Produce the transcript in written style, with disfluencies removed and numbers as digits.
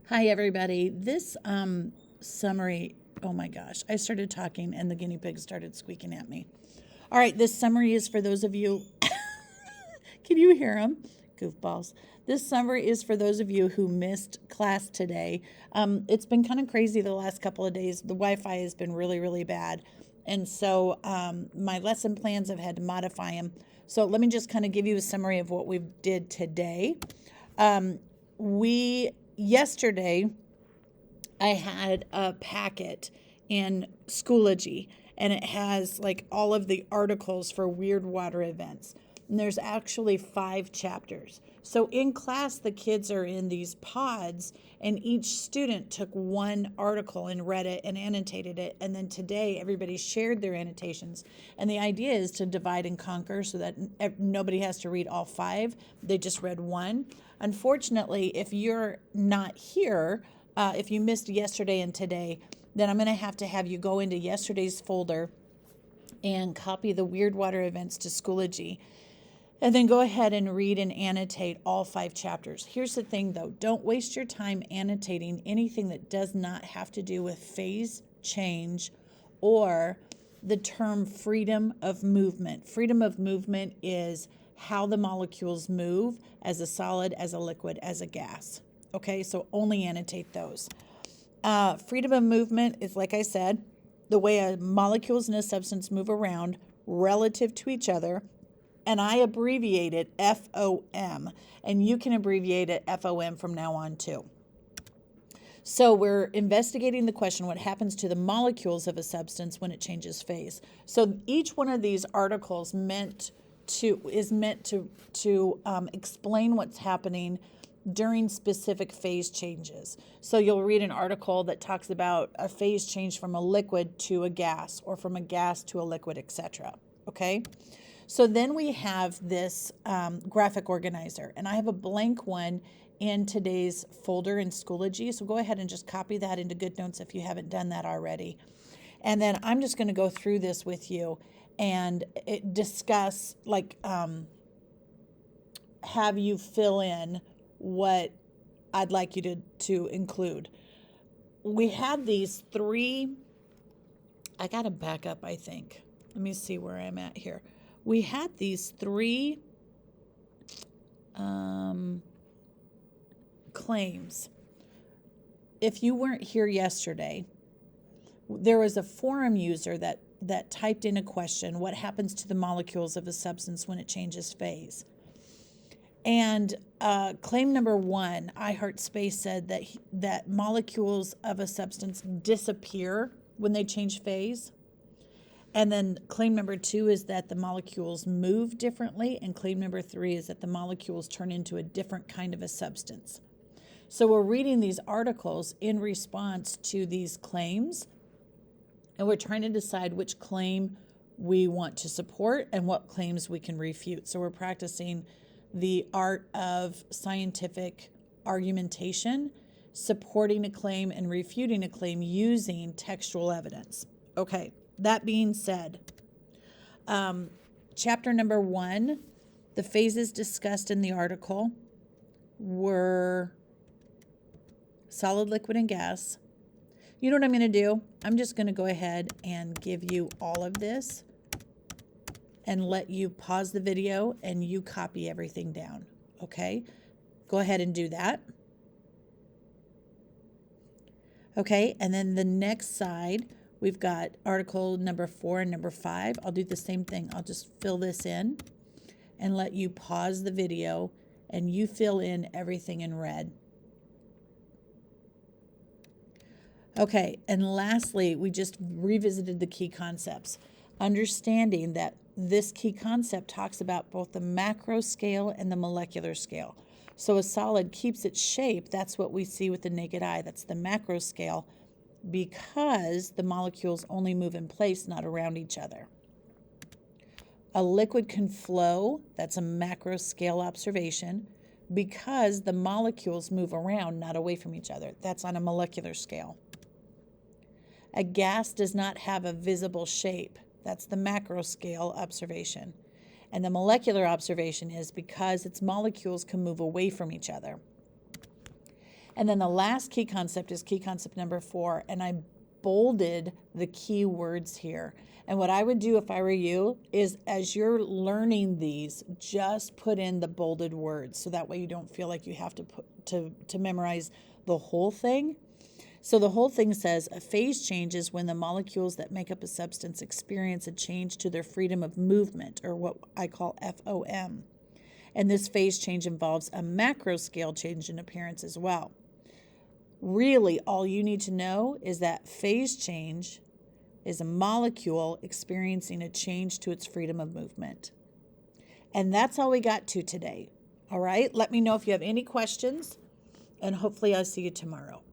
Hi, everybody. This summary, oh my gosh, I started talking and the guinea pig started squeaking at me. All right, this summary is for those of you, can you hear them? Goofballs. This summary is for those of you who missed class today. It's been kind of crazy the last couple of days. The Wi Fi has been really, really bad. And so my lesson plans have had to modify them. So let me just kind of give you a summary of what we did today. Yesterday, I had a packet in Schoology, and it has like all of the articles for weird water events. And there's actually 5 chapters. So in class, the kids are in these pods, and each student took one article and read it and annotated it. And then today, everybody shared their annotations. And the idea is to divide and conquer so that nobody has to read all 5. They just read one. Unfortunately, if you're not here, if you missed yesterday and today, then I'm going to have you go into yesterday's folder and copy the Weird Water events to Schoology. And then go ahead and read and annotate all 5 chapters. Here's the thing though, don't waste your time annotating anything that does not have to do with phase change or the term freedom of movement. Freedom of movement is how the molecules move as a solid, as a liquid, as a gas. Okay, so only annotate those. Freedom of movement is, like I said, the way molecules in a substance move around relative to each other. And I abbreviate it FOM. And you can abbreviate it FOM from now on too. So we're investigating the question, what happens to the molecules of a substance when it changes phase? So each one of these articles is meant to explain what's happening during specific phase changes. So you'll read an article that talks about a phase change from a liquid to a gas, or from a gas to a liquid, etc. Okay? So then we have this graphic organizer, and I have a blank one in today's folder in Schoology. So go ahead and just copy that into GoodNotes if you haven't done that already. And then I'm just going to go through this with you and discuss, have you fill in what I'd like you to include. We had these 3, I got to back up, I think. Let me see where I'm at here. We had these 3 claims. If you weren't here yesterday, there was a forum user that typed in a question, what happens to the molecules of a substance when it changes phase? And claim number 1, iHeartSpace said that molecules of a substance disappear when they change phase. And then claim number 2 is that the molecules move differently. And claim number 3 is that the molecules turn into a different kind of a substance. So we're reading these articles in response to these claims, and we're trying to decide which claim we want to support and what claims we can refute. So we're practicing the art of scientific argumentation, supporting a claim and refuting a claim using textual evidence. Okay, that being said, chapter number 1, the phases discussed in the article were solid, liquid, and gas. You know what I'm going to do? I'm just going to go ahead and give you all of this and let you pause the video and you copy everything down. Okay? Go ahead and do that. Okay, and then the next side, we've got article number 4 and number 5. I'll do the same thing. I'll just fill this in and let you pause the video and you fill in everything in red. Okay, and lastly, we just revisited the key concepts, understanding that this key concept talks about both the macro scale and the molecular scale. So a solid keeps its shape. That's what we see with the naked eye. That's the macro scale, because the molecules only move in place, not around each other. A liquid can flow. That's a macro scale observation, because the molecules move around, not away from each other. That's on a molecular scale. A gas does not have a visible shape. That's the macro scale observation. And the molecular observation is because its molecules can move away from each other. And then the last key concept is key concept number 4, and I bolded the key words here. And what I would do if I were you is, as you're learning these, just put in the bolded words, so that way you don't feel like you have to to memorize the whole thing. So the whole thing says a phase change is when the molecules that make up a substance experience a change to their freedom of movement, or what I call FOM. And this phase change involves a macro scale change in appearance as well. Really, all you need to know is that phase change is a molecule experiencing a change to its freedom of movement. And that's all we got to today. All right, let me know if you have any questions, and hopefully I'll see you tomorrow.